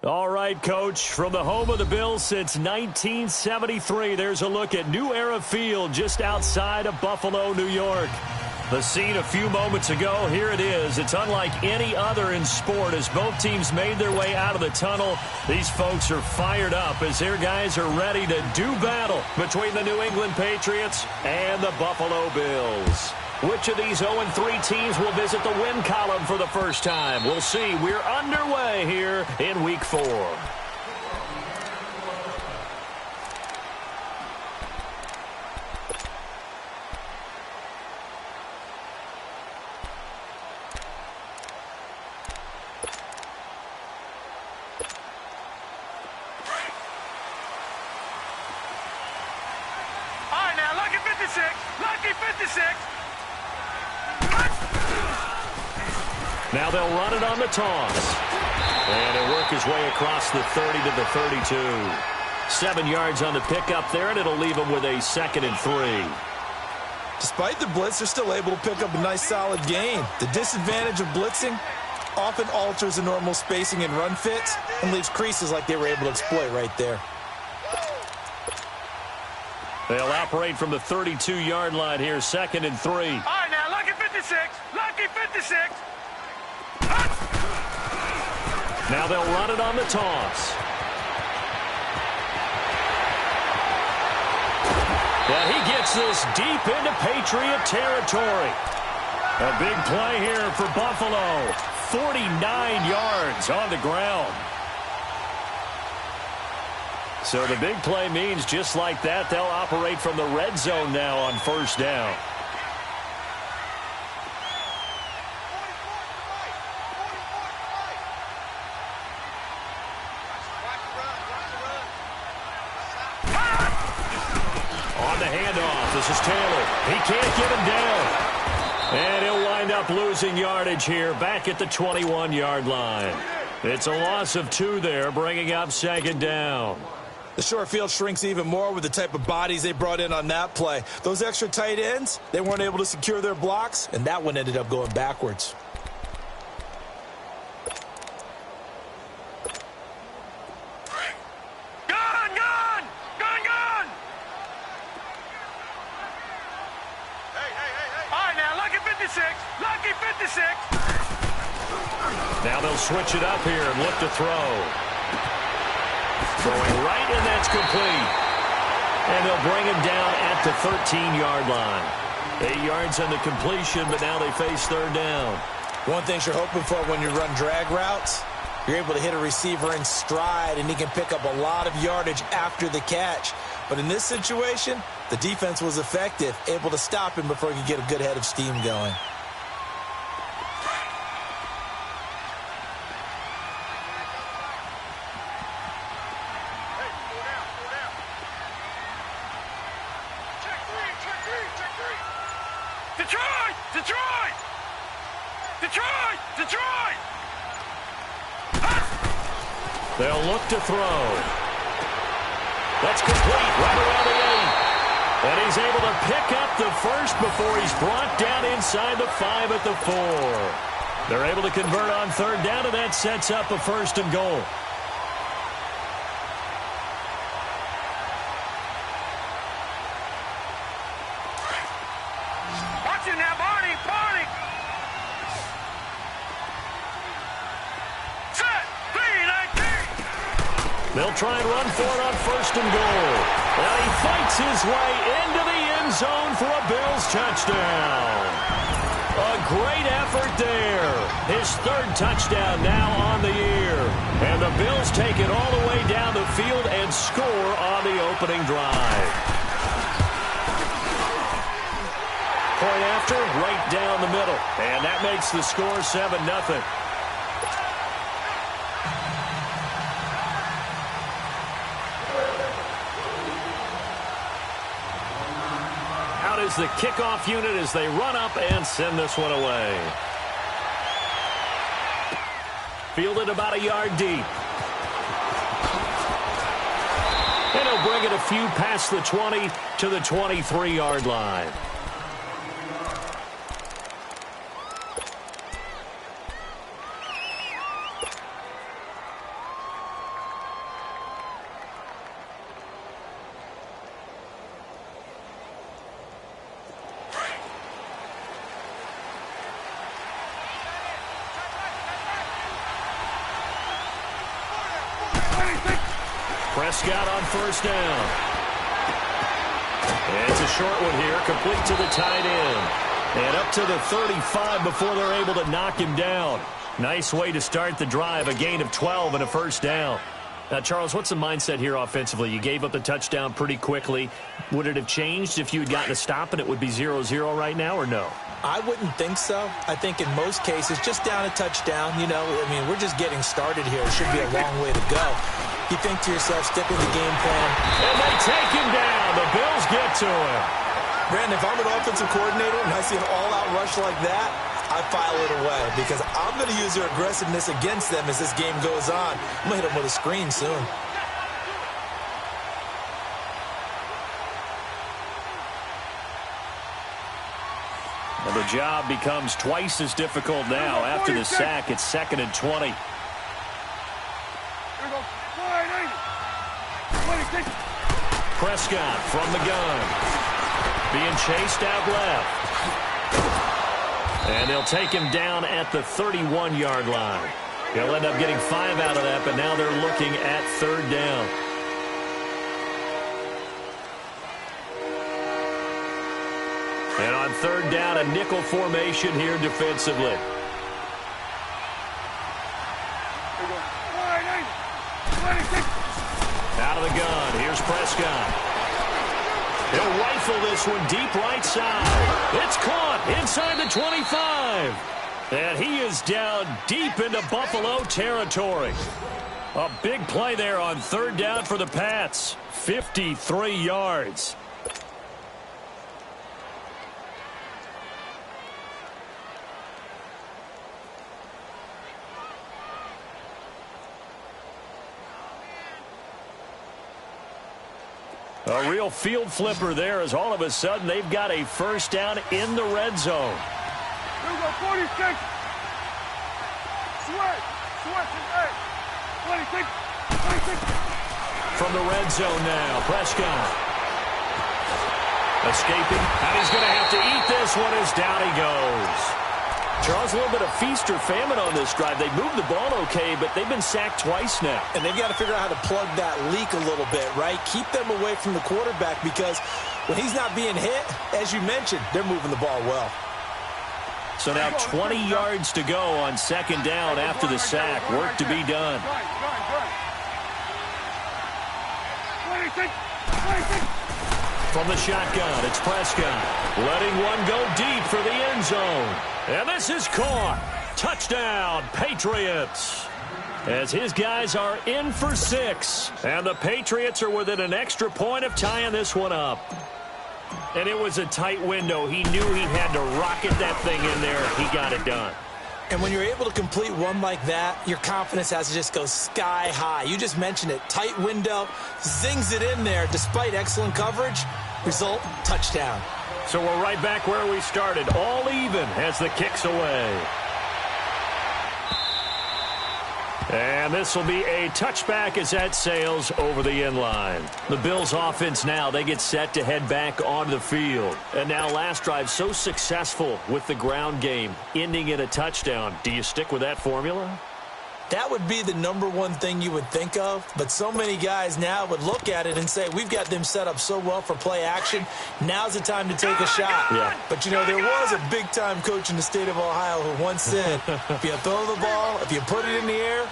All right, Coach, from the home of the Bills since 1973, there's a look at New Era Field just outside of Buffalo, New York. The scene a few moments ago, here it is. It's unlike any other in sport as both teams made their way out of the tunnel. These folks are fired up as their guys are ready to do battle between the New England Patriots and the Buffalo Bills. Which of these 0-3 teams will visit the win column for the first time? We'll see. We're underway here in Week 4. All right, now, lucky 56. Lucky 56. Now they'll run it on the toss. And he'll work his way across the 30 to the 32. 7 yards on the pickup there, and it'll leave him with a 2nd and 3. Despite the blitz, they're still able to pick up a nice, solid gain. The disadvantage of blitzing often alters the normal spacing and run fits and leaves creases like they were able to exploit right there. They'll operate from the 32-yard line here, 2nd and 3. All right, now, lucky 56. Lucky 56. Now they'll run it on the toss. But he gets this deep into Patriot territory. A big play here for Buffalo. 49 yards on the ground. So the big play means just like that, they'll operate from the red zone now on 1st down. This is Taylor. He can't get him down. And he'll wind up losing yardage here back at the 21-yard line. It's a loss of 2 there, bringing up 2nd down. The short field shrinks even more with the type of bodies they brought in on that play. Those extra tight ends, they weren't able to secure their blocks, and that one ended up going backwards. Lucky 56. Now they'll switch it up here and look to throw. Throwing right, and that's complete. And they'll bring him down at the 13-yard line. 8 yards on the completion, but now they face 3rd down. One thing you're hoping for when you run drag routes, you're able to hit a receiver in stride, and he can pick up a lot of yardage after the catch. But in this situation, the defense was effective, able to stop him before he could get a good head of steam going. Detroit! Detroit! Detroit! Detroit! They'll look to throw. That's complete right around the 8. And he's able to pick up the first before he's brought down inside the 5 at the 4. They're able to convert on 3rd down, and that sets up a 1st and goal. Watch it now, Barney! Barney! Set! 3-19! They'll try and run for it on 1st and goal. And he fights his way into the end zone for a Bills touchdown. A great effort there. His 3rd touchdown now on the year. And the Bills take it all the way down the field and score on the opening drive. Point after, right down the middle. And that makes the score 7-0. Out is the kickoff unit as they run up and send this one away. Fielded about a yard deep. And he'll bring it a few past the 20 to the 23-yard line. Prescott on first down. And it's a short one here, complete to the tight end. And up to the 35 before they're able to knock him down. Nice way to start the drive, a gain of 12 and a first down. Now, Charles, what's the mindset here offensively? You gave up the touchdown pretty quickly. Would it have changed if you had gotten a stop and it would be 0-0 right now, or no? I wouldn't think so. I think in most cases, just down a touchdown, you know, I mean, we're just getting started here. It should be a long way to go. You think to yourself, stick with the game plan. And they take him down. The Bills get to him. Brandon, if I'm an offensive coordinator and I see an all-out rush like that, I file it away because I'm going to use their aggressiveness against them as this game goes on. I'm going to hit them with a screen soon. And the job becomes twice as difficult now after the sack. It's 2nd and 20. Prescott from the gun. Being chased out left. And they'll take him down at the 31-yard line. They'll end up getting 5 out of that, but now they're looking at 3rd down. And on 3rd down, a nickel formation here defensively. Out of the gun, here's Prescott. He'll rifle this one deep right side. It's caught inside the 25. And he is down deep into Buffalo territory. A big play there on 3rd down for the Pats. 53 yards. A real field flipper there as all of a sudden they've got a first down in the red zone. Here we go, 46. Switch. 26. From the red zone now, Prescott. Escaping, and he's going to have to eat this one as down he goes. Charles, a little bit of feast or famine on this drive. They moved the ball okay, but they've been sacked twice now. And they've got to figure out how to plug that leak a little bit, right? Keep them away from the quarterback because when he's not being hit, as you mentioned, they're moving the ball well. So now 20 yards to go on 2nd down after the sack. Work to be done. 26. From the shotgun, it's Prescott. Letting one go deep for the end zone. And this is caught. Touchdown, Patriots. As his guys are in for 6. And the Patriots are within an extra point of tying this one up. And it was a tight window. He knew he had to rocket that thing in there. He got it done. And when you're able to complete one like that, your confidence has to just go sky high. You just mentioned it. Tight window, zings it in there despite excellent coverage. Result, touchdown. So we're right back where we started. All even as the kick's away. And this will be a touchback as that sails over the end line. The Bills offense now, they get set to head back onto the field. And now last drive so successful with the ground game, ending in a touchdown. Do you stick with that formula? That would be the #1 thing you would think of, but so many guys now would look at it and say, we've got them set up so well for play action, now's the time to take a shot. Yeah. But, you know, there was a big-time coach in the state of Ohio who once said, if you throw the ball, if you put it in the air,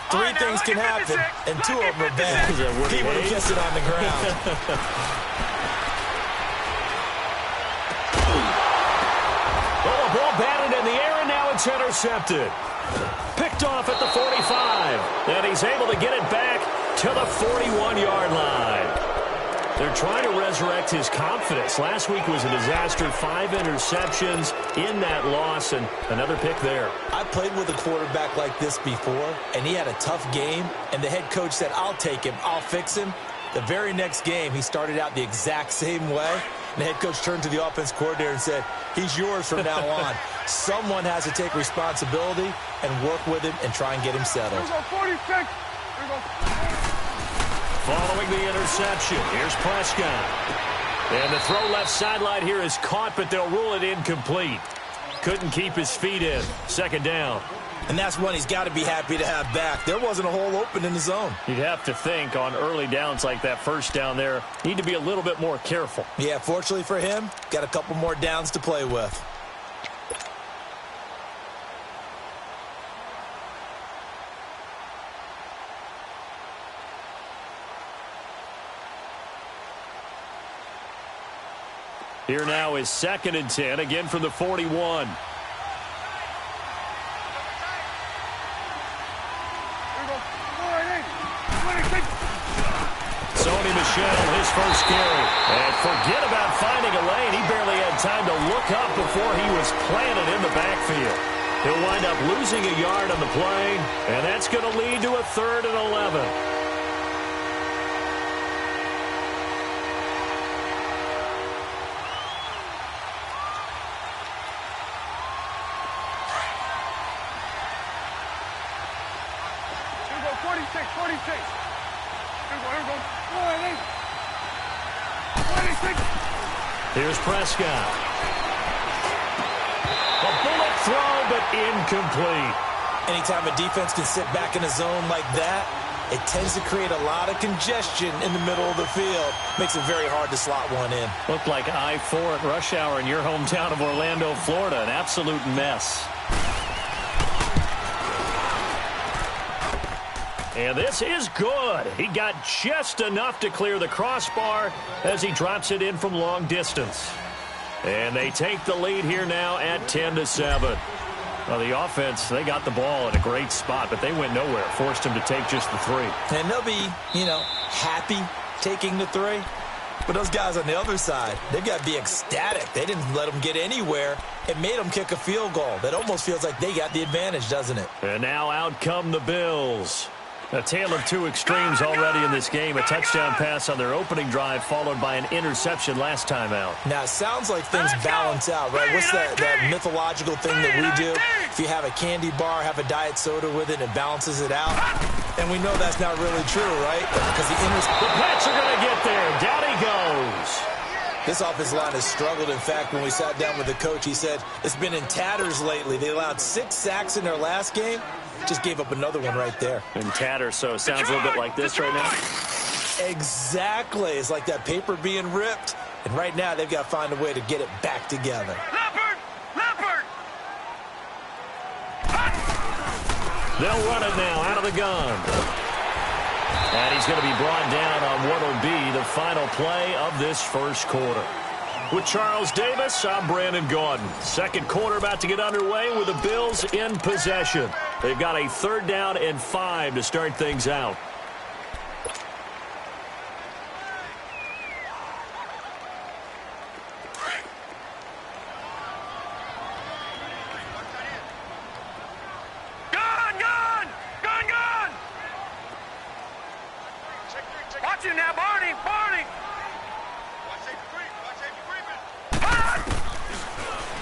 3 things can happen, and 2 of them are bad. He would have kissed it on the ground. Oh, a ball batted in the air, and now it's intercepted. Picked off at the 45, and he's able to get it back to the 41-yard line. They're trying to resurrect his confidence. Last week was a disaster. 5 interceptions in that loss, and another pick there. I played with a quarterback like this before, and he had a tough game, and the head coach said, I'll take him, I'll fix him. The very next game, he started out the exact same way. And the head coach turned to the offense coordinator and said, he's yours from now on. Someone has to take responsibility and work with him and try and get him settled. Here we go, 46. Following the interception, here's Prescott. And the throw left sideline here is caught, but they'll rule it incomplete. Couldn't keep his feet in. 2nd down. And that's one he's got to be happy to have back. There wasn't a hole open in the zone. You'd have to think on early downs like that first down there, need to be a little bit more careful. Yeah, fortunately for him, got a couple more downs to play with. Here now is 2nd and 10, again from the 41. Sony Michel, his first carry. And forget about finding a lane. He barely had time to look up before he was planted in the backfield. He'll wind up losing a yard on the play, and that's going to lead to a 3rd and 11. Here's Prescott. A bullet throw, but incomplete. Anytime a defense can sit back in a zone like that, it tends to create a lot of congestion in the middle of the field. Makes it very hard to slot one in. Looked like I-4 at rush hour in your hometown of Orlando, Florida. An absolute mess. And this is good. He got just enough to clear the crossbar as he drops it in from long distance. And they take the lead here now at 10-7. Well, the offense, they got the ball in a great spot, but they went nowhere. Forced him to take just the 3. And they'll be, happy taking the 3. But those guys on the other side, they've got to be ecstatic. They didn't let them get anywhere. It made them kick a field goal. That almost feels like they got the advantage, doesn't it? And now out come the Bills. A tale of two extremes already in this game. A touchdown pass on their opening drive, followed by an interception last time out. Now, it sounds like things balance out, right? What's that mythological thing that we do? If you have a candy bar, have a diet soda with it, it balances it out. And we know that's not really true, right? Because the Pats are going to get there. Down he goes. This offensive line has struggled. In fact, when we sat down with the coach, he said it's been in tatters lately. They allowed 6 sacks in their last game. Just gave up another one right there. In tatters, so it sounds a little bit like this right now. Exactly. It's like that paper being ripped. And right now, they've got to find a way to get it back together. Leopard! They'll run it now out of the gun. And he's going to be brought down on what will be the final play of this first quarter. With Charles Davis, I'm Brandon Gaudin. Second quarter about to get underway with the Bills in possession. They've got a 3rd down and 5 to start things out. Gun! Watch him now, Barney!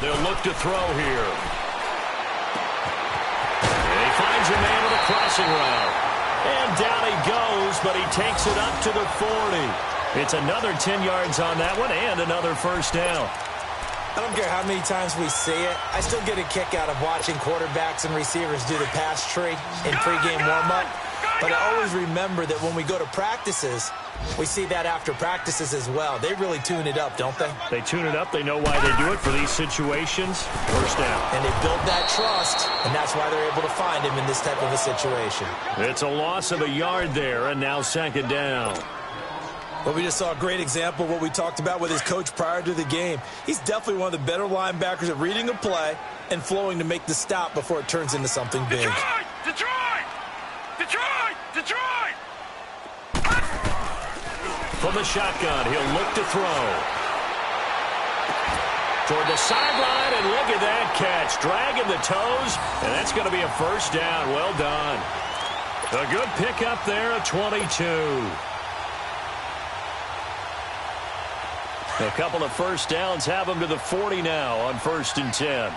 They'll look to throw here. And he finds a man with a crossing route. And down he goes, but he takes it up to the 40. It's another 10 yards on that one and another first down. I don't care how many times we see it. I still get a kick out of watching quarterbacks and receivers do the pass tree in pregame warm-up. But I always remember that when we go to practices, we see that after practices as well. They really tune it up, don't they? They tune it up. They know why they do it for these situations. First down. And they build that trust, and that's why they're able to find him in this type of a situation. It's a loss of a yard there, and now 2nd down. Well, we just saw a great example of what we talked about with his coach prior to the game. He's definitely one of the better linebackers at reading a play and flowing to make the stop before it turns into something big. Detroit! From the shotgun, he'll look to throw. Toward the sideline, and look at that catch. Dragging the toes, and that's going to be a first down. Well done. A good pickup there at 22. A couple of first downs have them to the 40 now on 1st and 10.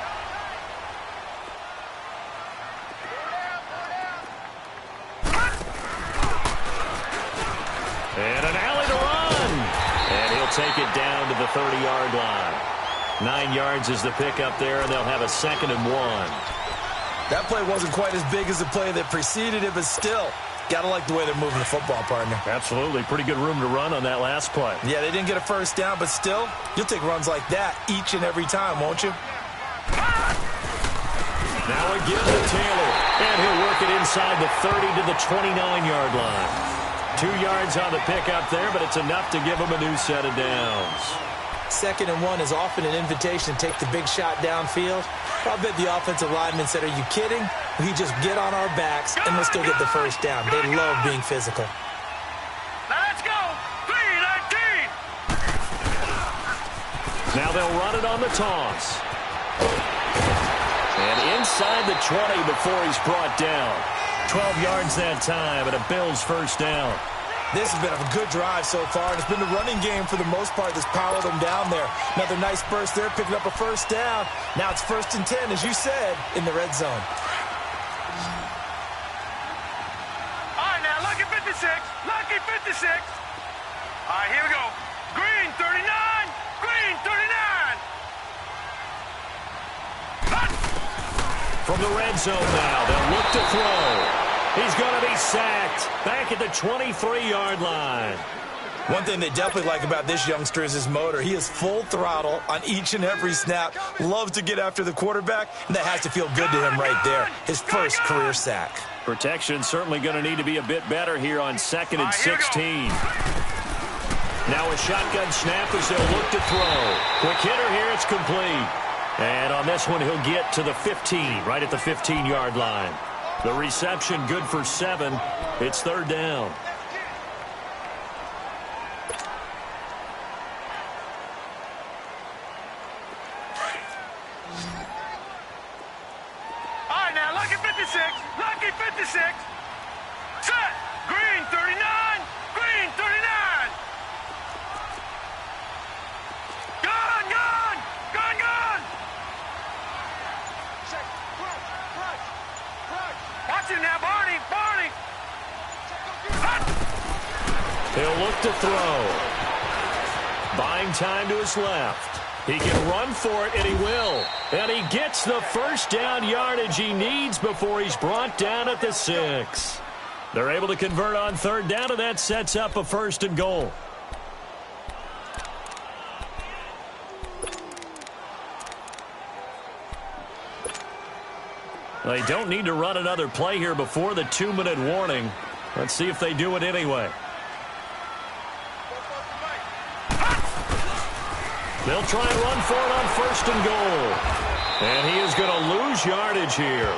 And an alley to run. And he'll take it down to the 30-yard line. 9 yards is the pickup there, and they'll have a 2nd and 1. That play wasn't quite as big as the play that preceded it, but still, got to like the way they're moving the football, partner. Absolutely. Pretty good room to run on that last play. Yeah, they didn't get a first down, but still, you'll take runs like that each and every time, won't you? Now again to Taylor, and he'll work it inside the 30 to the 29-yard line. 2 yards on the pickup there, but it's enough to give him a new set of downs. 2nd and 1 is often an invitation to take the big shot downfield. I bet the offensive lineman said, are you kidding? We just get on our backs and let's go get the first down. They love being physical. Let's go. 3-19. Now they'll run it on the toss. And inside the 20 before he's brought down. 12 yards that time, and a Bills first down. This has been a good drive so far, and it's been the running game for the most part that's powered them down there. Another nice burst there, picking up a first down. Now it's 1st and 10, as you said, in the red zone. All right, now, lucky 56. Lucky 56. All right, here we go. Green, 39. Green, 39. From the red zone now, they'll look to throw. He's going to be sacked back at the 23-yard line. One thing they definitely like about this youngster is his motor. He is full throttle on each and every snap. Loves to get after the quarterback, and that has to feel good to him right there. His first career sack. Protection certainly going to need to be a bit better here on 2nd and 16. Now a shotgun snap as they'll look to throw. Quick hitter here, it's complete. And on this one, he'll get to the 15, right at the 15-yard line. The reception good for 7. It's 3rd down. All right, now, lucky 56. Lucky 56. Set. Green, 39. Green, 39. Gun, gun. Gun, gun. Watch it now, Barney. Barney. He'll look to throw. Buying time to his left. He can run for it, and he will. And he gets the first down yardage he needs before he's brought down at the 6. They're able to convert on 3rd down, and that sets up a 1st and goal. They don't need to run another play here before the 2-minute warning. Let's see if they do it anyway. They'll try and run for it on 1st and goal. And he is going to lose yardage here.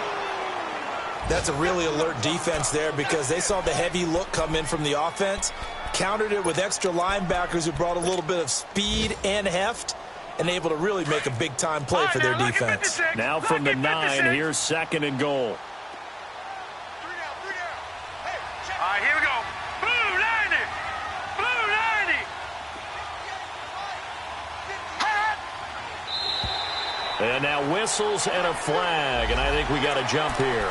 That's a really alert defense there because they saw the heavy look come in from the offense, countered it with extra linebackers who brought a little bit of speed and heft, and able to really make a big-time play for their defense. Now from the 9, here's 2nd and goal. All right, here we go. Blue 90. Blue 90. And now whistles and a flag, and I think we got a jump here.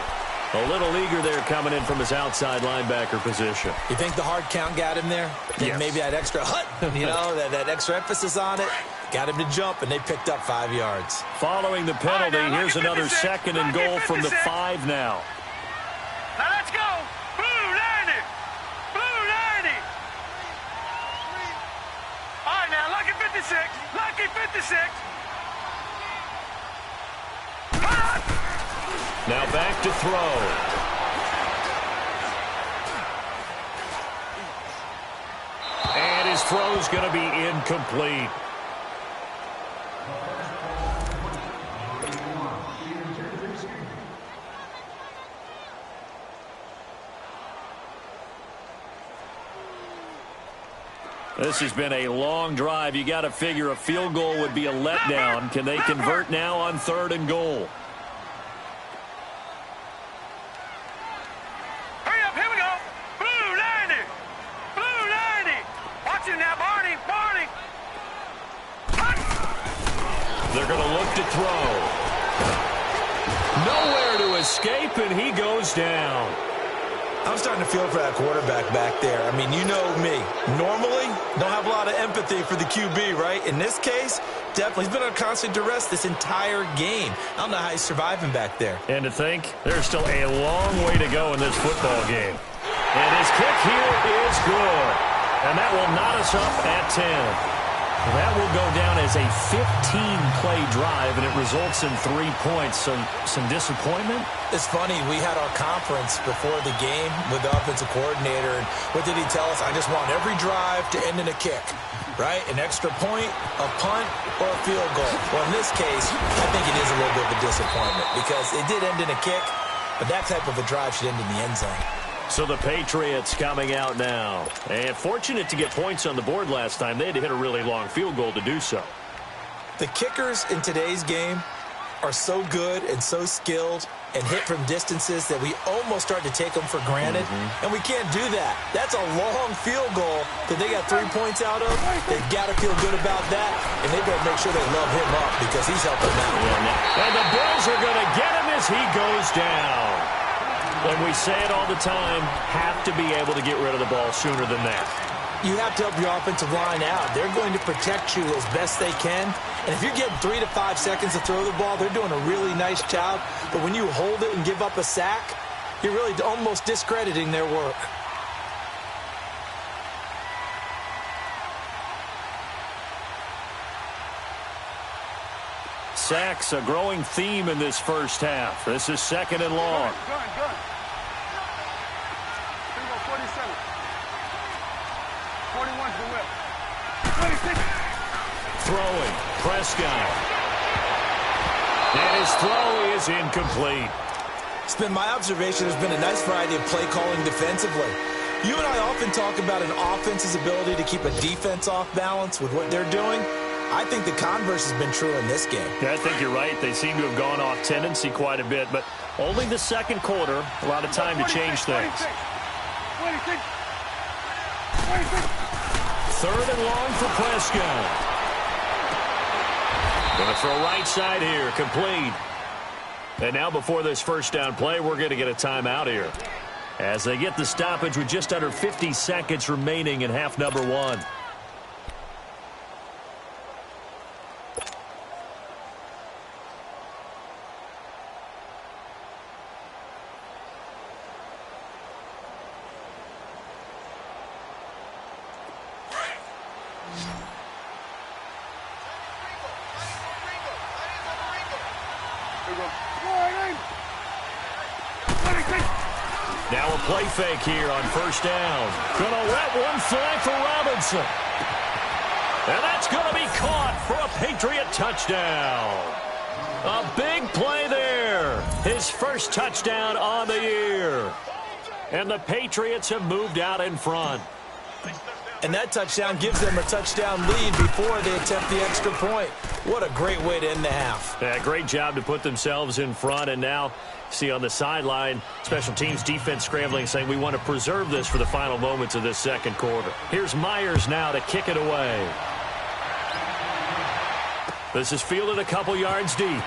A little eager there coming in from his outside linebacker position. You think the hard count got him there? Yes. Maybe that extra hut, you know, that extra emphasis on it. Got him to jump, and they picked up 5 yards. Following the penalty, here's another 2nd and goal from the 5 now. Now let's go. Blue 90. Blue 90. All right, now, lucky 56. Lucky 56. Now back to throw. And his throw's going to be incomplete. This has been a long drive. You got to figure a field goal would be a letdown. Can they convert now on 3rd and goal? Hurry up, here we go. Blue 90. Blue 90. Watch it now, Barney. Barney. They're going to look to throw. Nowhere to escape, and he goes down. I'm starting to feel for that quarterback back there. I mean, you know me. Normally, don't have a lot of empathy for the QB, right? In this case, definitely. He's been on constant duress this entire game. I don't know how he's surviving back there. And to think, there's still a long way to go in this football game. And his kick here is good. And that will knot us up at 10. That will go down as a 15-play drive, and it results in 3 points. So some disappointment? It's funny. We had our conference before the game with the offensive coordinator, and what did he tell us? I just want every drive to end in a kick, right? An extra point, a punt, or a field goal. Well, in this case, I think it is a little bit of a disappointment because it did end in a kick, but that type of a drive should end in the end zone. So the Patriots coming out now. And fortunate to get points on the board last time. They had to hit a really long field goal to do so. The kickers in today's game are so good and so skilled and hit from distances that we almost start to take them for granted. And we can't do that. That's a long field goal that they got 3 points out of. They've got to feel good about that, and they better make sure they love him up because he's helping them out. And the Bills are going to get him as he goes down. And we say it all the time, have to be able to get rid of the ball sooner than that. You have to help your offensive line out. They're going to protect you as best they can. And if you're getting 3 to 5 seconds to throw the ball, they're doing a really nice job. But when you hold it and give up a sack, you're really almost discrediting their work. Sacks, a growing theme in this first half. This is second and long. Gun. 47. 41's the whip. 26. Throwing, Prescott. And his throw is incomplete. It's been my observation there's been a nice variety of play calling defensively. You and I often talk about an offense's ability to keep a defense off balance with what they're doing. I think the converse has been true in this game. Yeah, I think you're right. They seem to have gone off tendency quite a bit, but only the second quarter, a lot of time to change things. 26. Third and long for Prescott. Going to throw right side here, complete. And now before this first down play, we're going to get a timeout here as they get the stoppage with just under 50 seconds remaining in half number 1. Now a play fake here on first down. Gonna let one fly for Robinson. And that's gonna be caught for a Patriot touchdown. A big play there. His first touchdown on the year. And the Patriots have moved out in front. And that touchdown gives them a touchdown lead before they attempt the extra point. What a great way to end the half. Yeah, great job to put themselves in front. And now, see on the sideline, special teams defense scrambling, saying we want to preserve this for the final moments of this second quarter. Here's Myers now to kick it away. This is fielded a couple yards deep.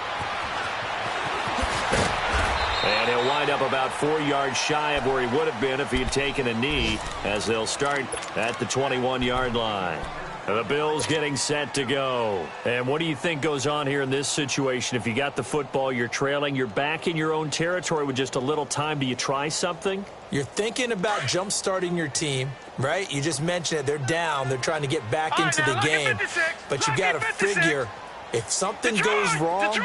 And he'll wind up about 4 yards shy of where he would have been if he had taken a knee, as they'll start at the 21-yard line. The Bills getting set to go. And what do you think goes on here in this situation? If you got the football, you're trailing, you're back in your own territory with just a little time. Do you try something? You're thinking about jump-starting your team, right? You just mentioned it. They're down. They're trying to get back into the game. But you got to figure, if something goes wrong,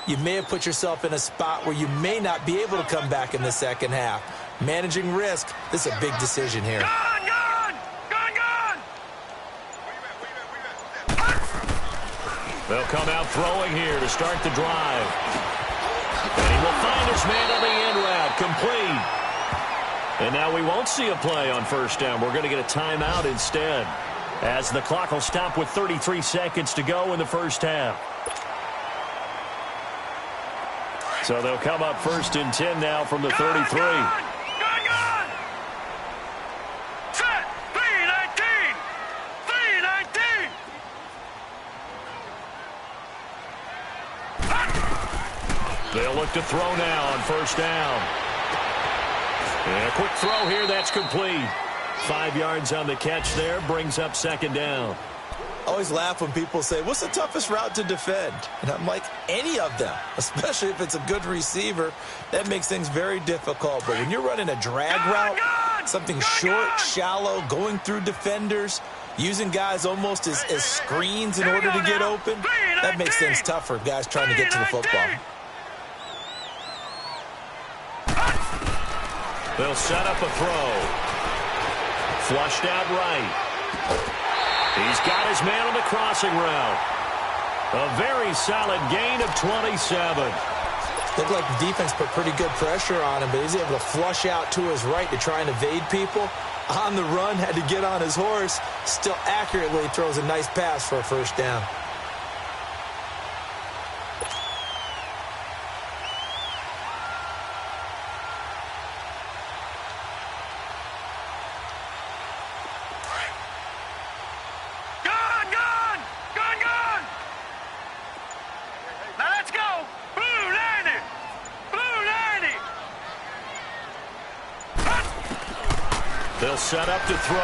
you may have put yourself in a spot where you may not be able to come back in the second half. Managing risk, this is a big decision here. They'll come out throwing here to start the drive. And he will find his man on the end route, complete. And now we won't see a play on first down. We're going to get a timeout instead, as the clock will stop with 33 seconds to go in the first half. So they'll come up first and 10 now from the 33. Set. 3-19. 3-19. They'll look to throw now on first down. And a quick throw here, that's complete. 5 yards on the catch there, brings up second down. I always laugh when people say, what's the toughest route to defend? And I'm like, any of them, especially if it's a good receiver. That makes things very difficult. But when you're running a drag route, something short, shallow, going through defenders, using guys almost as screens in order to get open, that makes things tough for guys trying to get to the football. They'll set up a throw. Flushed out right. He's got his man on the crossing route. A very solid gain of 27. Looked like the defense put pretty good pressure on him, but he's able to flush out to his right to try and evade people. On the run, had to get on his horse. Still accurately throws a nice pass for a first down. They'll set up to throw.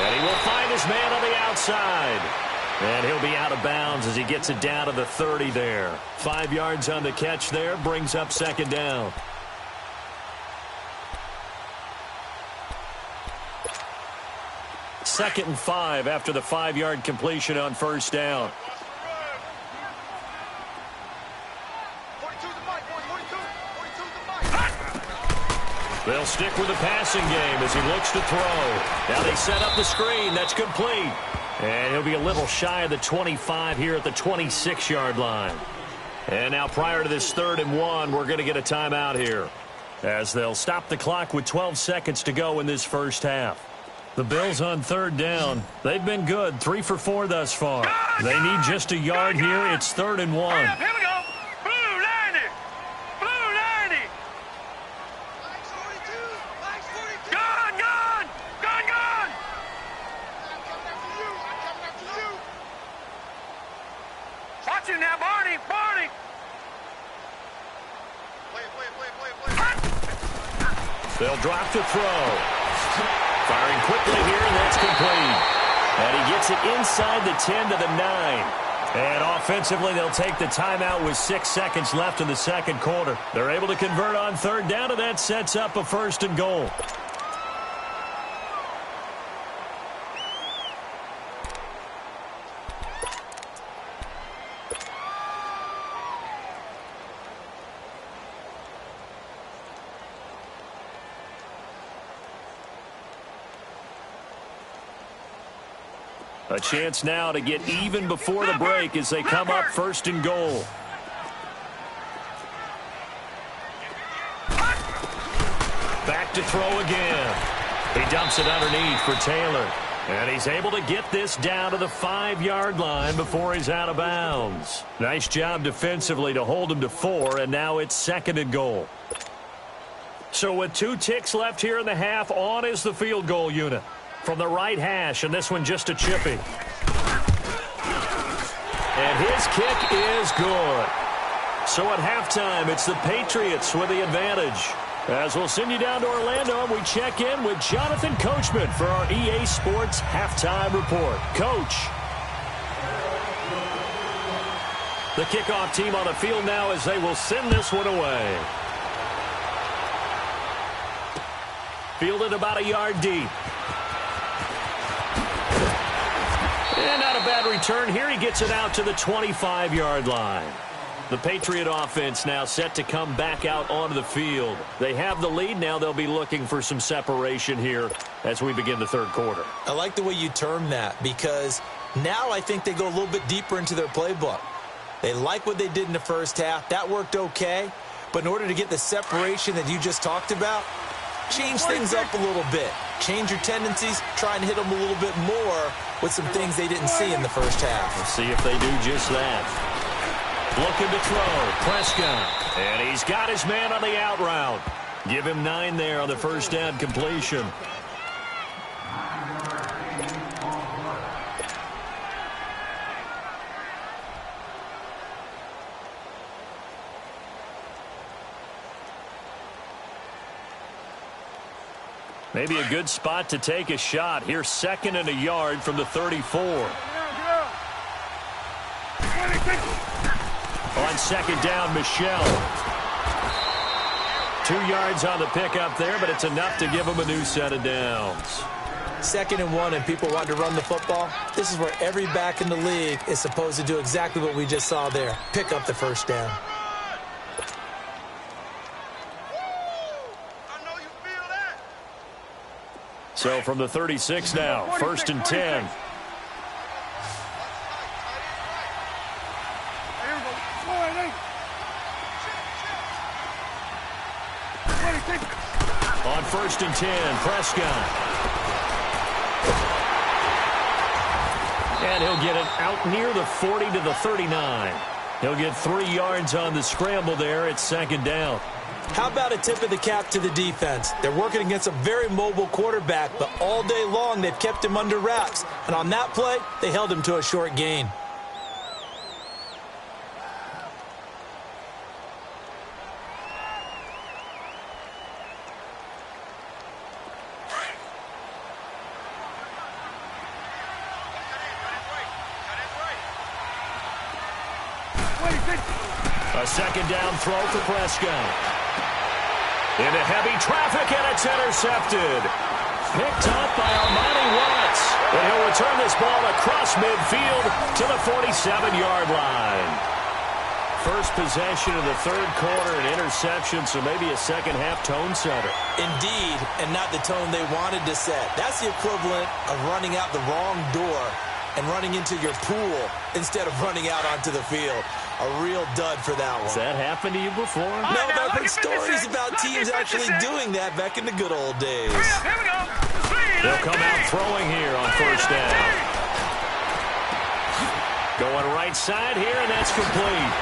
And he will find his man on the outside. And he'll be out of bounds as he gets it down to the 30 there. 5 yards on the catch there, brings up second down. Second and 5 after the 5-yard completion on first down. They'll stick with the passing game as he looks to throw. Now they set up the screen. That's complete. And he'll be a little shy of the 25 here at the 26-yard line. And now prior to this 3rd and 1, we're going to get a timeout here, as they'll stop the clock with 12 seconds to go in this first half. The Bills on 3rd down. They've been good, 3 for 4 thus far. They need just a yard here. It's 3rd and 1. Here we go. Now, Barney. They'll drop to throw. Firing quickly here, and that's complete. And he gets it inside the 10 to the 9. And offensively, they'll take the timeout with 6 seconds left in the second quarter. They're able to convert on 3rd down, and that sets up a 1st and goal. A chance now to get even before the break as they come up 1st and goal. Back to throw again. He dumps it underneath for Taylor. And he's able to get this down to the 5-yard line before he's out of bounds. Nice job defensively to hold him to 4, and now it's 2nd and goal. So with 2 ticks left here in the half, on is the field goal unit. From the right hash, and this one just a chippy. And his kick is good. So at halftime, it's the Patriots with the advantage. As we'll send you down to Orlando, and we check in with Jonathan Coachman for our EA Sports Halftime Report. Coach. The kickoff team on the field now as they will send this one away. Fielded about a yard deep. And not a bad return here. He gets it out to the 25-yard line. The Patriot offense now set to come back out onto the field. They have the lead. Now they'll be looking for some separation here as we begin the 3rd quarter. I like the way you term that, because now I think they go a little bit deeper into their playbook. They like what they did in the first half. That worked okay. But in order to get the separation that you just talked about, change things up a little bit. Change your tendencies. Try and hit them a little bit more with some things they didn't see in the first half. Let's see if they do just that. Looking to throw. Prescott. And he's got his man on the out route. Give him 9 there on the first down completion. Maybe a good spot to take a shot. Here's 2nd and a yard from the 34. On 2nd down, Michelle. 2 yards on the pickup there, but it's enough to give them a new set of downs. 2nd and 1, and people want to run the football. This is where every back in the league is supposed to do exactly what we just saw there. Pick up the first down. So from the 36 now, 1st and 10. On 1st and 10, Prescott. And he'll get it out near the 40 to the 39. He'll get 3 yards on the scramble there at 2nd down. How about a tip of the cap to the defense? They're working against a very mobile quarterback, but all day long they've kept him under wraps. And on that play, they held him to a short gain. A 2nd down throw for Prescott. Into heavy traffic, and it's intercepted. Picked up by Armani Watts. And he'll return this ball across midfield to the 47-yard line. First possession of the 3rd quarter, an interception, so maybe a second-half tone setter. Indeed, and not the tone they wanted to set. That's the equivalent of running out the wrong door and running into your pool instead of running out onto the field. A real dud for that one. Has that happened to you before? No, but I've heard stories about teams actually doing that back in the good old days. Here we go. They'll come out throwing here on 1st down. Going right side here, and that's complete.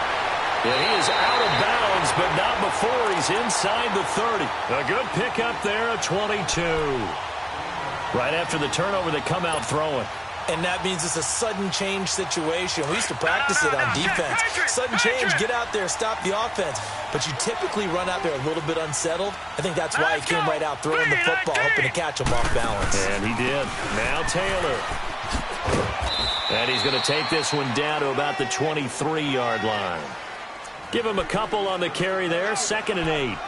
Yeah, he is out of bounds, but not before he's inside the 30. A good pickup there, a 22. Right after the turnover, they come out throwing. And that means it's a sudden change situation. We used to practice it on defense. Sudden change, get out there, stop the offense. But you typically run out there a little bit unsettled. I think that's why he came right out throwing the football, hoping to catch him off balance. And he did. Now Taylor. And he's going to take this one down to about the 23-yard line. Give him a couple on the carry there, 2nd and 8.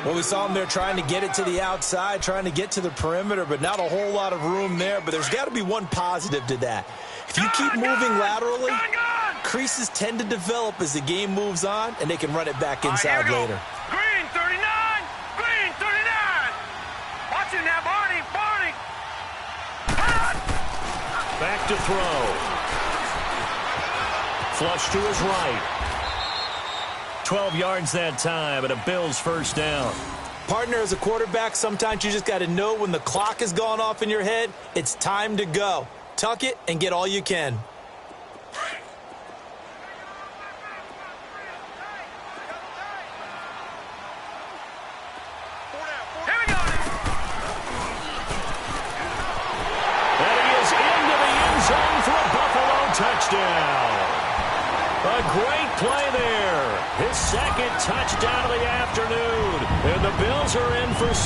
Well, we saw him there trying to get it to the outside, trying to get to the perimeter, but not a whole lot of room there. But there's got to be one positive to that. If you keep moving laterally, creases tend to develop as the game moves on, and they can run it back inside later. Green 39! Green 39! Watch it now, Barney! Barney! Back to throw. Flush to his right. 12 yards that time, and a Bills 1st down. Partner, as a quarterback, sometimes you just got to know when the clock has gone off in your head, it's time to go. Tuck it and get all you can. Here we go! And he is into the end zone for a Buffalo touchdown. A great play there. His 2nd touchdown of the afternoon. And the Bills are in for 6.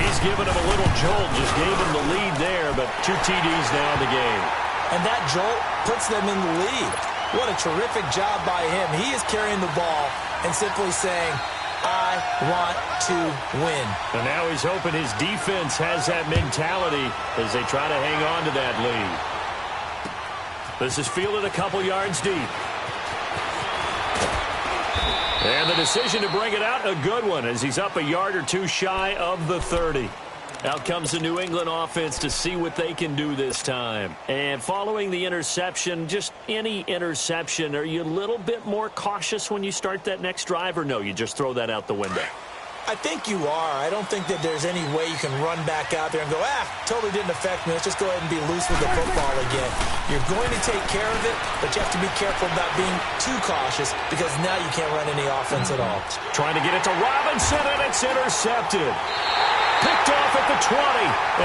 He's giving him a little jolt. Just gave him the lead there, but 2 TDs now in the game. And that jolt puts them in the lead. What a terrific job by him. He is carrying the ball and simply saying, I want to win. And now he's hoping his defense has that mentality as they try to hang on to that lead. This is fielded a couple yards deep. And the decision to bring it out, a good one, as he's up a yard or 2 shy of the 30. Out comes the New England offense to see what they can do this time. And following the interception, just any interception, are you a little bit more cautious when you start that next drive, or no, you just throw that out the window? I think you are. I don't think that there's any way you can run back out there and go, totally didn't affect me. Let's just go ahead and be loose with the football again. You're going to take care of it, but you have to be careful about being too cautious because now you can't run any offense at all. Trying to get it to Robinson, and it's intercepted. Picked off at the 20,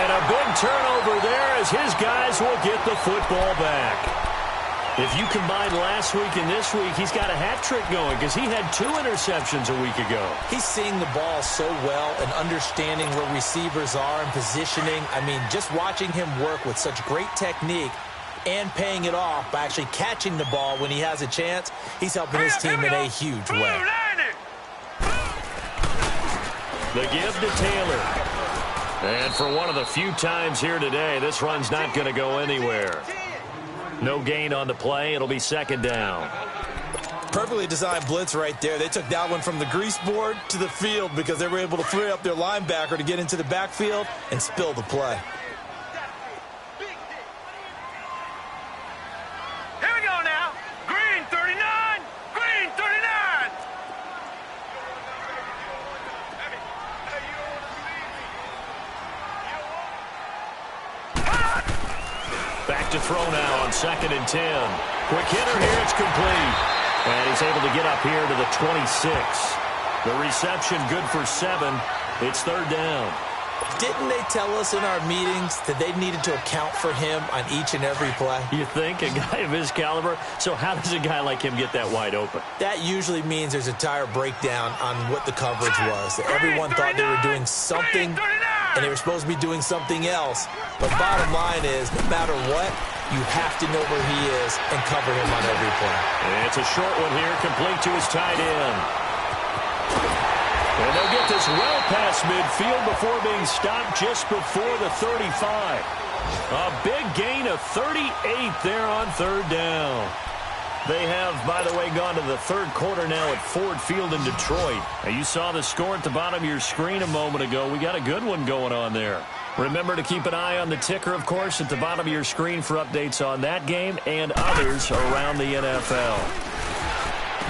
and a big turnover there as his guys will get the football back. If you combine last week and this week, he's got a hat trick going because he had 2 interceptions a week ago. He's seeing the ball so well and understanding where receivers are and positioning. I mean, just watching him work with such great technique and paying it off by actually catching the ball when he has a chance, he's helping his team in a huge way. The give to Taylor. And for one of the few times here today, this run's not going to go anywhere. No gain on the play. It'll be second down. Perfectly designed blitz right there. They took that one from the grease board to the field because they were able to free up their linebacker to get into the backfield and spill the play. Here we go now. Green 39. Green 39. Back to throw now on 2nd and 10. Quick hitter here. It's complete. And he's able to get up here to the 26. The reception good for 7. It's 3rd down. Didn't they tell us in our meetings that they needed to account for him on each and every play? You think? A guy of his caliber? So how does a guy like him get that wide open? That usually means there's a tire breakdown on what the coverage was. Everyone thought they were doing something, and they were supposed to be doing something else. But bottom line is, no matter what, you have to know where he is and cover him on every play. And it's a short one here, complete to his tight end. And they'll get this well past midfield before being stopped just before the 35. A big gain of 38 there on 3rd down. They have, by the way, gone to the 3rd quarter now at Ford Field in Detroit. Now, you saw the score at the bottom of your screen a moment ago. We got a good one going on there. Remember to keep an eye on the ticker, of course, at the bottom of your screen for updates on that game and others around the NFL.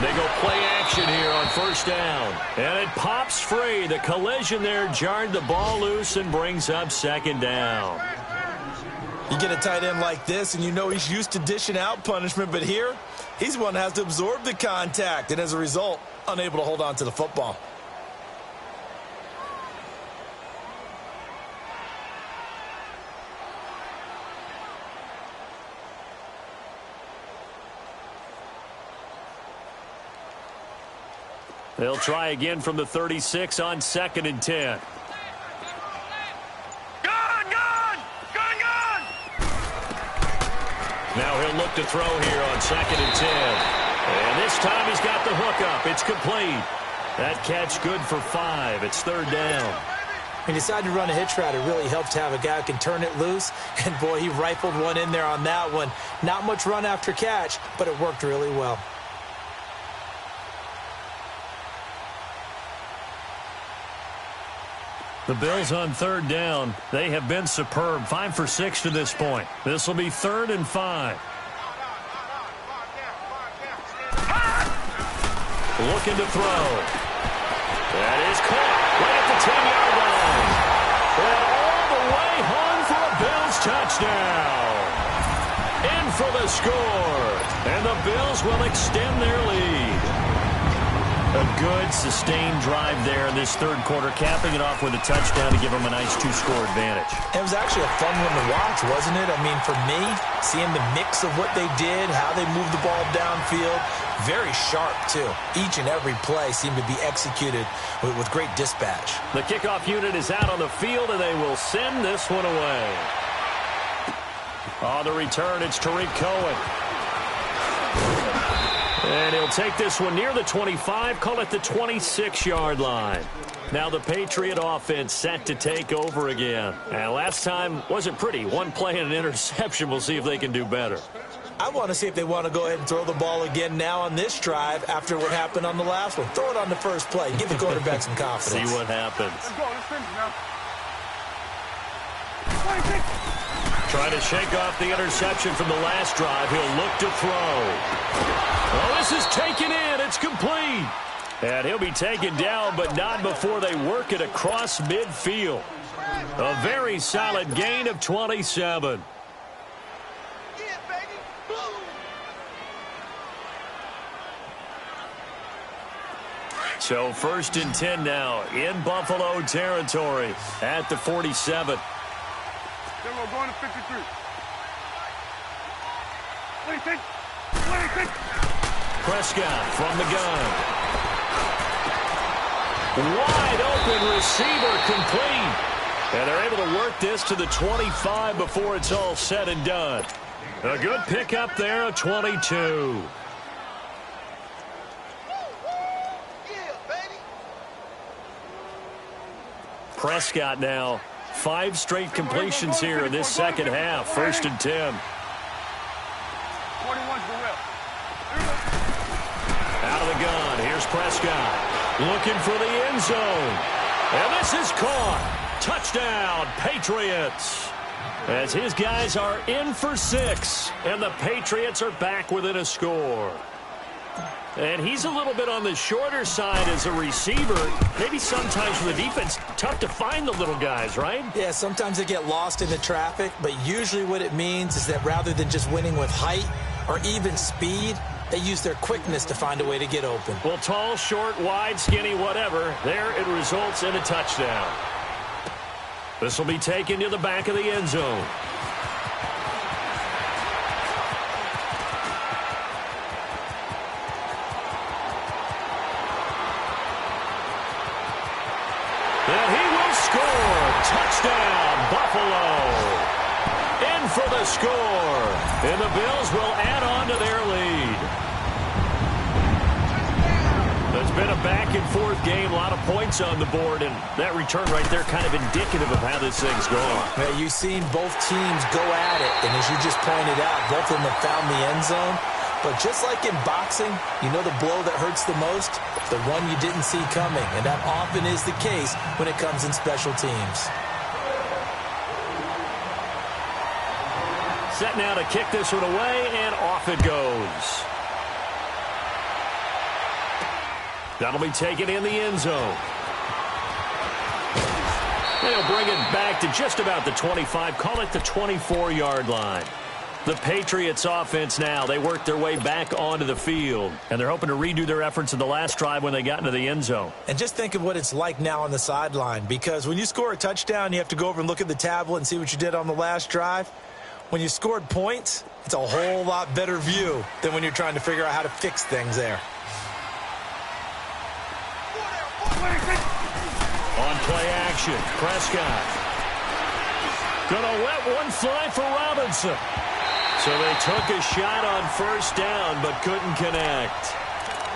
They go play action here on 1st down. And it pops free. The collision there jarred the ball loose and brings up 2nd down. You get a tight end like this, and you know he's used to dishing out punishment, but here, he's the one that has to absorb the contact, and as a result, unable to hold on to the football. They'll try again from the 36 on 2nd and 10. Now he'll look to throw here on 2nd and 10. And this time he's got the hook up. It's complete. That catch good for 5. It's 3rd down. He decided to run a hitch route. It really helps to have a guy who can turn it loose. And, boy, he rifled one in there on that one. Not much run after catch, but it worked really well. The Bills on 3rd down. They have been superb. 5 for 6 to this point. This will be 3rd and 5. Looking to throw. That is caught right at the 10-yard line. And all the way home for a Bills touchdown. In for the score. And the Bills will extend their lead. A good, sustained drive there in this 3rd quarter, capping it off with a touchdown to give them a nice 2-score advantage. It was actually a fun one to watch, wasn't it? I mean, for me, seeing the mix of what they did, how they moved the ball downfield, very sharp, too. Each and every play seemed to be executed with great dispatch. The kickoff unit is out on the field, and they will send this one away. On the return, it's Tariq Cohen. And he'll take this one near the 25, call it the 26-yard line. Now the Patriot offense set to take over again. And last time wasn't pretty. One play and an interception. We'll see if they can do better. I want to see if they want to go ahead and throw the ball again now on this drive after what happened on the last one. Throw it on the first play. Give the quarterback some confidence. See what happens. Let's go. Let's finish now. Trying to shake off the interception from the last drive. He'll look to throw. Oh, this is taken in. It's complete. And he'll be taken down, but not before they work it across midfield. A very solid gain of 27. So 1st and 10 now in Buffalo territory at the 47. Then we're going to 53. What do you think? Prescott from the gun. Wide open receiver complete. And they're able to work this to the 25 before it's all said and done. A good pickup there of 22. Prescott now 5 straight completions here in this second half. 1st and 10. 41's the whip. Out of the gun. Here's Prescott looking for the end zone. And this is caught. Touchdown, Patriots. As his guys are in for 6. And the Patriots are back within a score. And he's a little bit on the shorter side as a receiver. Maybe sometimes for the defense, tough to find the little guys, right? Yeah, sometimes they get lost in the traffic, but usually what it means is that rather than just winning with height or even speed, they use their quickness to find a way to get open. Well, tall, short, wide, skinny, whatever, there it results in a touchdown. This will be taken to the back of the end zone. And he will score. Touchdown, Buffalo. In for the score. And the Bills will add on to their lead. It's been a back-and-forth game, a lot of points on the board, and that return right there kind of indicative of how this thing's going. Yeah, you've seen both teams go at it, and as you just pointed out, both of them have found the end zone. But just like in boxing, you know the blow that hurts the most? The one you didn't see coming, and that often is the case when it comes in special teams. Set now to kick this one away, and off it goes. That'll be taken in the end zone. They'll bring it back to just about the 25, call it the 24-yard line. The Patriots offense now, they work their way back onto the field, and they're hoping to redo their efforts in the last drive when they got into the end zone. And just think of what it's like now on the sideline, because when you score a touchdown, you have to go over and look at the tablet and see what you did on the last drive. When you scored points, it's a whole lot better view than when you're trying to figure out how to fix things there. On play action, Prescott. Gonna let one fly for Robinson. So they took a shot on first down, but couldn't connect.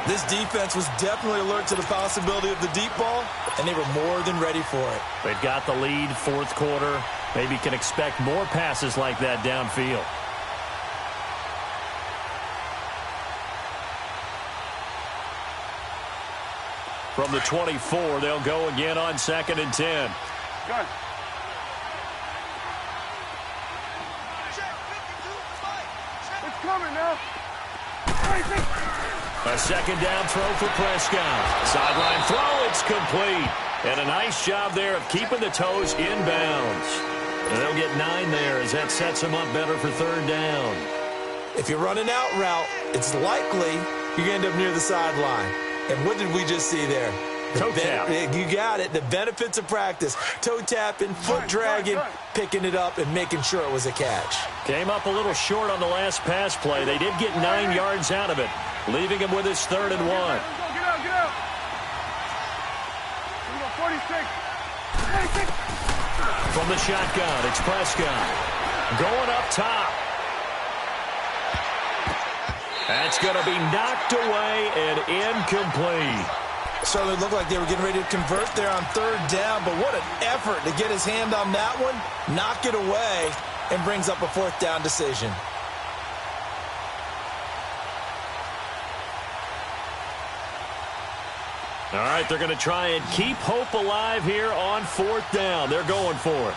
This defense was definitely alert to the possibility of the deep ball, and they were more than ready for it. They've got the lead, 4th quarter. Maybe can expect more passes like that downfield. From the 24, they'll go again on 2nd and 10. Gun. It's coming now. A 2nd down throw for Prescott. Sideline throw, it's complete. And a nice job there of keeping the toes inbounds. And they'll get 9 there as that sets them up better for 3rd down. If you run an out route, it's likely you're going to end up near the sideline. And what did we just see there? Toe tap. You got it. The benefits of practice. Toe tapping, foot dragging, picking it up, and making sure it was a catch. Came up a little short on the last pass play. They did get 9 yards out of it, leaving him with his 3rd and 1. Get out, get out. Here we go, 46. From the shotgun, it's Prescott. Going up top. That's going to be knocked away and incomplete. Certainly looked like they were getting ready to convert there on 3rd down, but what an effort to get his hand on that one, knock it away, and brings up a 4th down decision. All right, they're going to try and keep hope alive here on 4th down. They're going for it.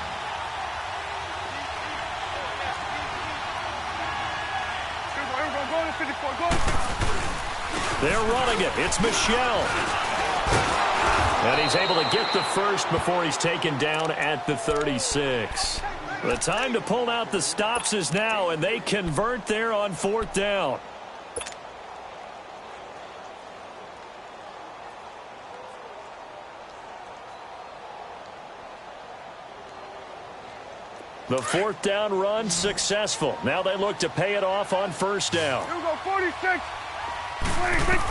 They're running it. It's Michelle. And he's able to get the first before he's taken down at the 36. The time to pull out the stops is now, and they convert there on 4th down. The fourth down run successful. Now they look to pay it off on first down. Here we go, 46. 26.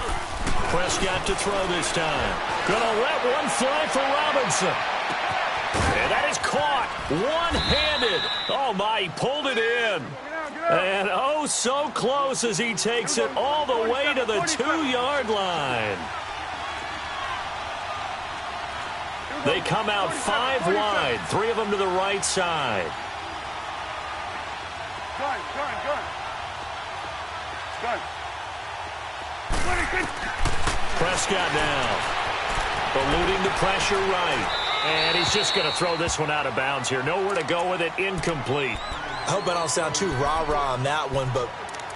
Prescott to throw this time. Gonna let one fly for Robinson. And that is caught one-handed. Oh, my, he pulled it in. And oh, so close as he takes it all the way to the 2-yard line. They come out 5 wide, 3 of them to the right side. Prescott now, eluding the pressure right. And he's just going to throw this one out of bounds here. Nowhere to go with it, incomplete. I hope I don't sound too rah-rah on that one, but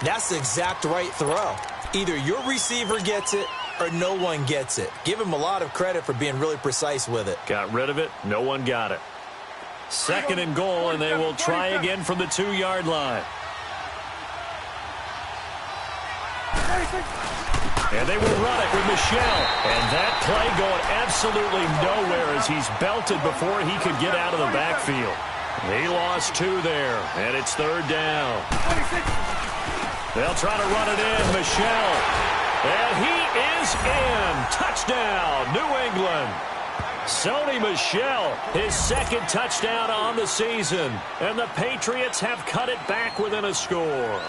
that's the exact right throw. Either your receiver gets it or no one gets it. Give him a lot of credit for being really precise with it. Got rid of it. No one got it. 2nd and goal, and they will try again from the 2-yard line. And they will run it with Michel. And that play going absolutely nowhere as he's belted before he could get out of the backfield. He lost 2 there, and it's 3rd down. They'll try to run it in. Michel. And he is in. Touchdown, New England. Sony Michel, his 2nd touchdown on the season. And the Patriots have cut it back within a score.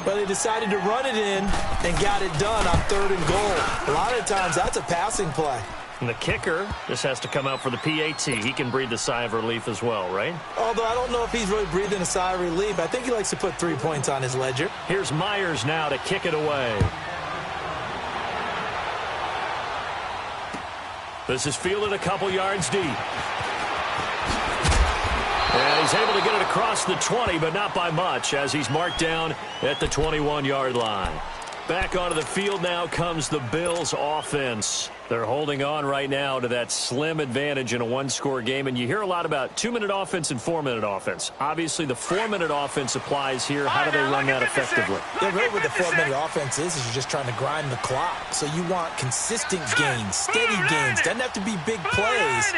But they decided to run it in and got it done on 3rd and goal. A lot of times that's a passing play. And the kicker just has to come out for the PAT. He can breathe a sigh of relief as well, right? Although I don't know if he's really breathing a sigh of relief. I think he likes to put 3 points on his ledger. Here's Myers now to kick it away. This is fielded a couple yards deep. And he's able to get it across the 20, but not by much, as he's marked down at the 21-yard line. Back onto the field now comes the Bills offense. They're holding on right now to that slim advantage in a 1-score game. And you hear a lot about 2-minute offense and 4-minute offense. Obviously, the 4-minute offense applies here. How do they run that effectively? Yeah, really what the 4-minute offense is you're just trying to grind the clock. So you want consistent gains, steady gains. Doesn't have to be big plays,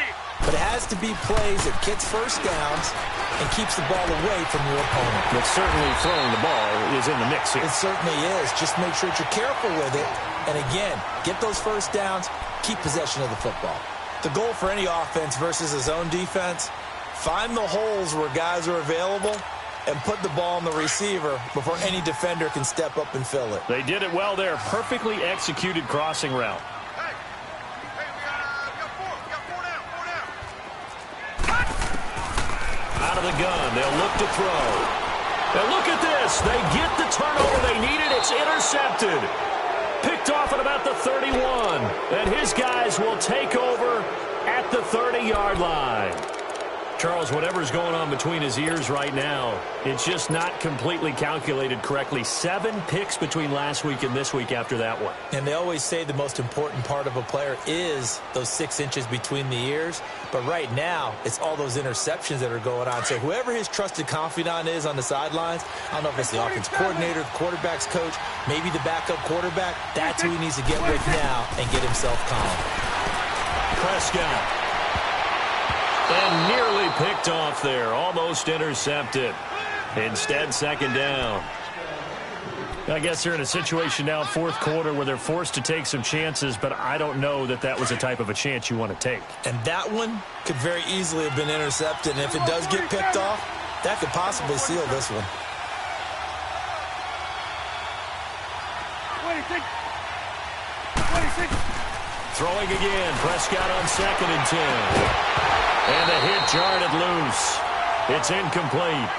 but it has to be plays that gets first downs and keeps the ball away from your opponent. But certainly throwing the ball is in the mix here. It certainly is. Just make sure that you're careful with it. And again, get those first downs, keep possession of the football. The goal for any offense versus a zone defense, find the holes where guys are available and put the ball on the receiver before any defender can step up and fill it. They did it well there. Perfectly executed crossing route. Out of the gun. They'll look to throw. Now look at this. They get the turnover they needed. It's intercepted. Picked off at about the 31. And his guys will take over at the 30-yard line. Charles, whatever's going on between his ears right now, it's just not completely calculated correctly. 7 picks between last week and this week after that one. And they always say the most important part of a player is those 6 inches between the ears. But right now, it's all those interceptions that are going on. So whoever his trusted confidant is on the sidelines, I don't know if it's the offense coordinator, the quarterback's coach, maybe the backup quarterback, that's who he needs to get with now and get himself calm. Prescott. And nearly picked off there. Almost intercepted. Instead, 2nd down. I guess they're in a situation now, 4th quarter, where they're forced to take some chances, but I don't know that that was the type of a chance you want to take. And that one could very easily have been intercepted. And if it does get picked off, that could possibly seal this one. 26. Throwing again. Prescott on 2nd and 10. And the hit jarred it loose. It's incomplete.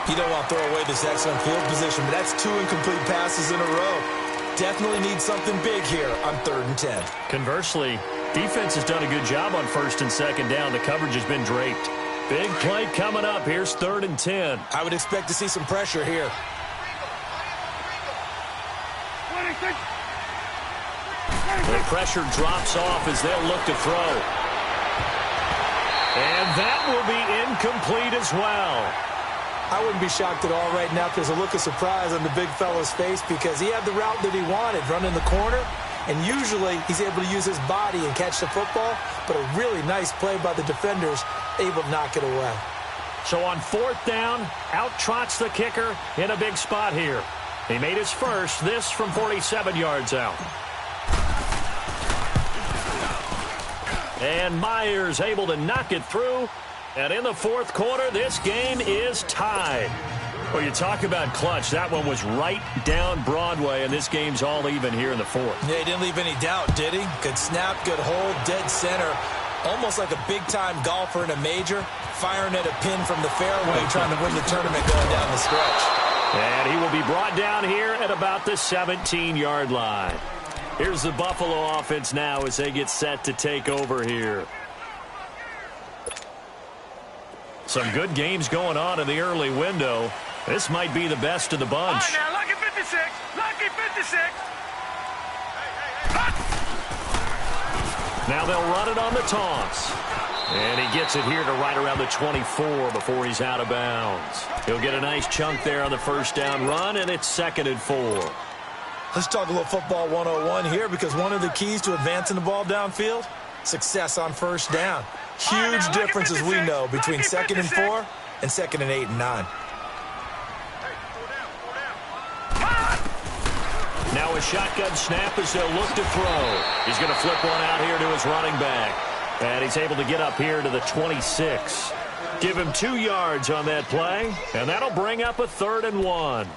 You don't want to throw away this excellent field position, but that's 2 incomplete passes in a row. Definitely need something big here on 3rd and 10. Conversely, defense has done a good job on 1st and 2nd down. The coverage has been draped. Big play coming up. Here's 3rd and 10. I would expect to see some pressure here. 26. The pressure drops off as they'll look to throw. And that will be incomplete as well. I wouldn't be shocked at all right now because a look of surprise on the big fella's face because he had the route that he wanted, running the corner, and usually he's able to use his body and catch the football, but a really nice play by the defenders, able to knock it away. So on 4th down, out trots the kicker in a big spot here. He made his first, this from 47 yards out. And Myers able to knock it through. And in the 4th quarter, this game is tied. Well, you talk about clutch. That one was right down Broadway, and this game's all even here in the 4th. Yeah, he didn't leave any doubt, did he? Good snap, good hold, dead center. Almost like a big-time golfer in a major, firing at a pin from the fairway, trying to win the tournament going down the stretch. And he will be brought down here at about the 17-yard line. Here's the Buffalo offense now as they get set to take over here. Some good games going on in the early window. This might be the best of the bunch. All right, now, lucky 56. Lucky 56. Now they'll run it on the toss. And he gets it here to right around the 24 before he's out of bounds. He'll get a nice chunk there on the first down run, and it's 2nd and 4. Let's talk a little football 101 here, because one of the keys to advancing the ball downfield, success on first down. Huge difference, as we know, between 2nd and 4 and 2nd and 8 and 9. Now a shotgun snap as they'll look to throw. He's going to flip one out here to his running back. And he's able to get up here to the 26. Give him 2 yards on that play, and that'll bring up a 3rd and 1.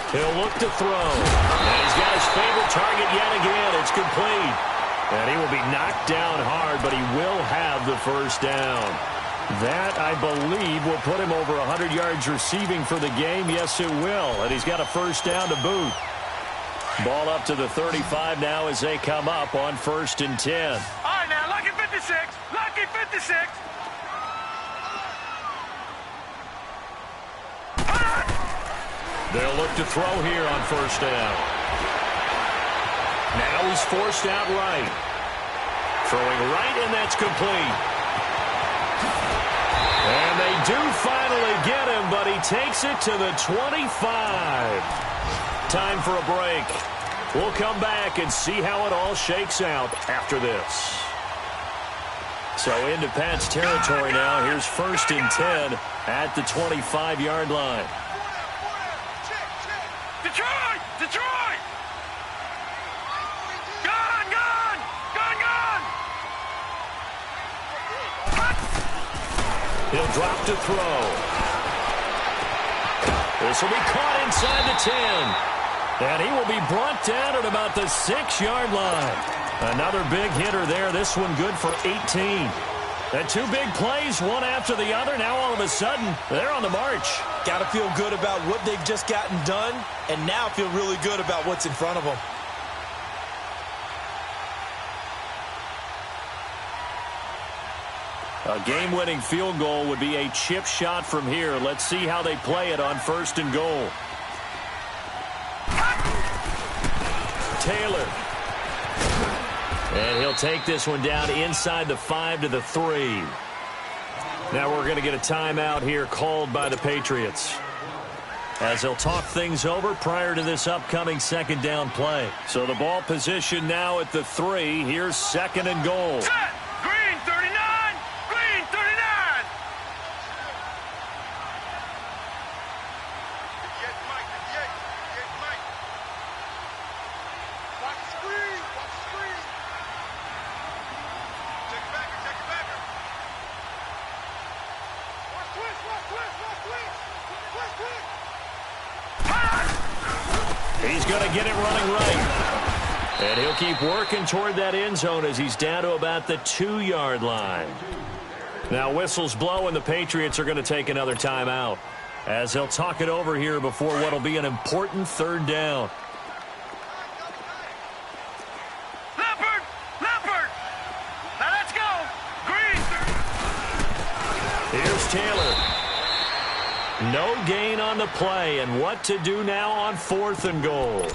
He'll look to throw. And he's got his favorite target yet again. It's complete. And he will be knocked down hard, but he will have the first down. That, I believe, will put him over 100 yards receiving for the game. Yes, it will. And he's got a first down to boot. Ball up to the 35 now as they come up on 1st and 10. All right, now, lucky 56. Lucky 56. They'll look to throw here on 1st down. Now he's forced out right. Throwing right, and that's complete. And they do finally get him, but he takes it to the 25. Time for a break. We'll come back and see how it all shakes out after this. So into Pat's territory now. Here's 1st and 10 at the 25-yard line. Detroit! Detroit! Gun! Gun! Gun! Gun! He'll drop to throw. This will be caught inside the 10. And he will be brought down at about the 6-yard line. Another big hitter there. This one good for 18. And 2 big plays, one after the other. Now all of a sudden, they're on the march. Got to feel good about what they've just gotten done, and now feel really good about what's in front of them. A game-winning field goal would be a chip shot from here. Let's see how they play it on 1st and goal. Taylor. And he'll take this one down inside the 5 to the 3. Now we're going to get a timeout here called by the Patriots, as they'll talk things over prior to this upcoming 2nd down play. So the ball position now at the 3. Here's 2nd and goal. Set! Green 39! Green 39! Watch the screen! Watch the screen! Check it backer! Check it backer! Watch twist! Watch twist! Watch twist! Watch twist! He's going to get it running right. And he'll keep working toward that end zone as he's down to about the 2-yard line. Now whistles blow, and the Patriots are going to take another timeout, as they'll talk it over here before what will be an important 3rd down. Taylor. No gain on the play, and what to do now on 4th and goal.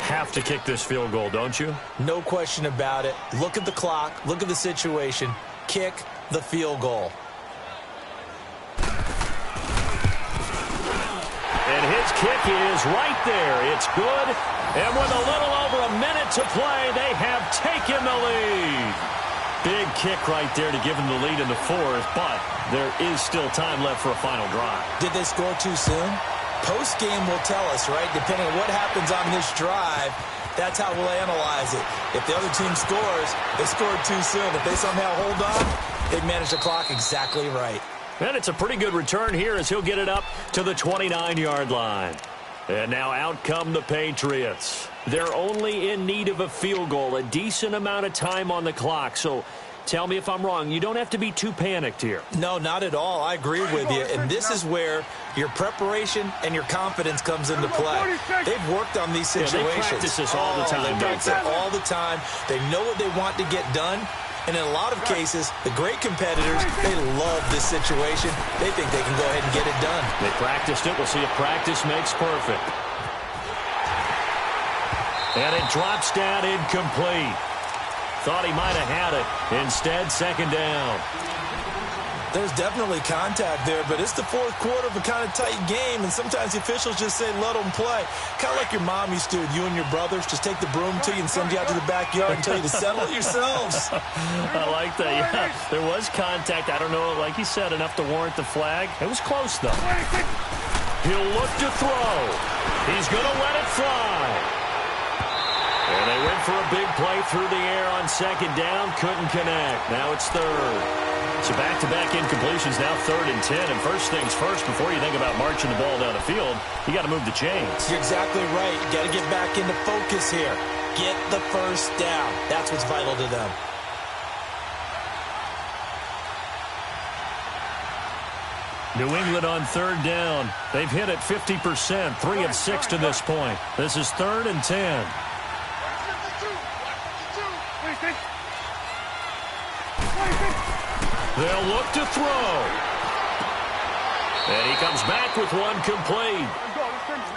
Have to kick this field goal, don't you? No question about it. Look at the clock. Look at the situation. Kick the field goal. And his kick is right there. It's good. And with a little over a minute to play, they have taken the lead. Big kick right there to give them the lead in the 4th, but there is still time left for a final drive. Did they score too soon? Post-game will tell us, right? Depending on what happens on this drive, that's how we'll analyze it. If the other team scores, they scored too soon. If they somehow hold on, they managed the clock exactly right. And it's a pretty good return here as he'll get it up to the 29-yard line. And now out come the Patriots. They're only in need of a field goal, a decent amount of time on the clock. So tell me if I'm wrong. You don't have to be too panicked here. No, not at all. I agree with you. And this is where your preparation and your confidence comes into play. They've worked on these situations. Yeah, they practice this all the time. They practice it all the time. They know what they want to get done. And in a lot of cases, the great competitors, they love this situation. They think they can go ahead and get it done. They practiced it. We'll see if practice makes perfect. And it drops down incomplete. Thought he might have had it. Instead, 2nd down. There's definitely contact there, but it's the 4th quarter of a kind of tight game, and sometimes the officials just say, let them play. Kind of like your mom used to with you and your brothers. Just take the broom to you and send you out to the backyard and tell you to settle it yourselves. I like that, yeah. There was contact. I don't know, like you said, enough to warrant the flag. It was close, though. He'll look to throw. He's going to let it fly. And they went for a big play through the air on 2nd down. Couldn't connect. Now it's 3rd. So back-to-back incompletions, now 3rd and 10. And first things first, before you think about marching the ball down the field, you got to move the chains. You're exactly right. You got to get back into focus here. Get the first down. That's what's vital to them. New England on 3rd down. They've hit it 50%, 3 of 6 to this point. This is 3rd and 10. They'll look to throw. And he comes back with one complete.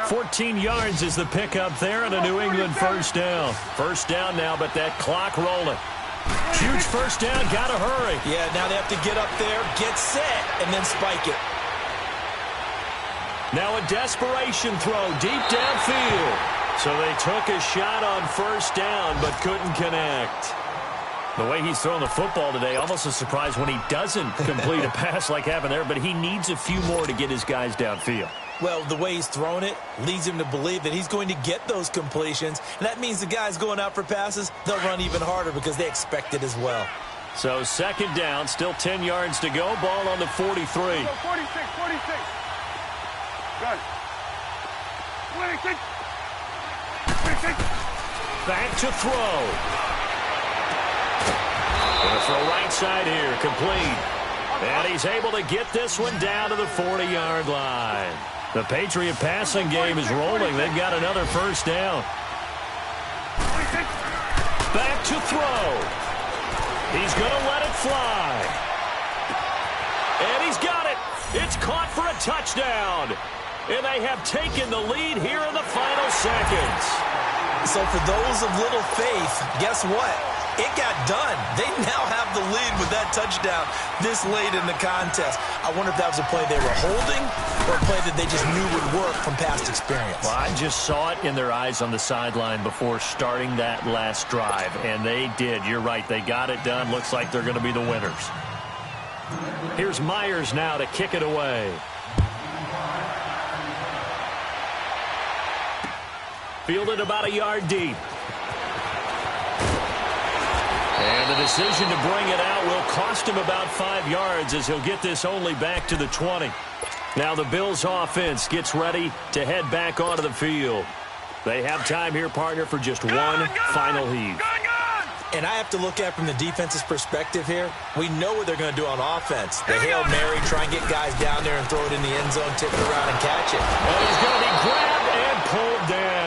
14 yards is the pickup there and a New England first down. First down now, but that clock rolling. Huge first down, got to hurry. Yeah, now they have to get up there, get set, and then spike it. Now a desperation throw deep downfield. So they took a shot on first down, but couldn't connect. The way he's throwing the football today, almost a surprise when he doesn't complete a pass like happened there, but he needs a few more to get his guys downfield. Well, the way he's thrown it leads him to believe that he's going to get those completions. And that means the guys going out for passes, they'll run even harder because they expect it as well. So 2nd down, still 10 yards to go. Ball on the 43. 46, 46. Good. 26. 26. Back to throw. Going to throw right side here, complete. And he's able to get this one down to the 40-yard line. The Patriot passing game is rolling. They've got another first down. Back to throw. He's going to let it fly. And he's got it. It's caught for a touchdown. And they have taken the lead here in the final seconds. So for those of little faith, guess what? It got done. They now have the lead with that touchdown this late in the contest. I wonder if that was a play they were holding or a play that they just knew would work from past experience. Well, I just saw it in their eyes on the sideline before starting that last drive, and they did. You're right. They got it done. Looks like they're going to be the winners. Here's Myers now to kick it away. Fielded about a yard deep. And the decision to bring it out will cost him about 5 yards as he'll get this only back to the 20. Now the Bills offense gets ready to head back onto the field. They have time here, partner, for just one final heave. And I have to look at it from the defense's perspective here. We know what they're going to do on offense. The Hail Mary, try and get guys down there and throw it in the end zone, tip it around and catch it. And he's going to be grabbed and pulled down.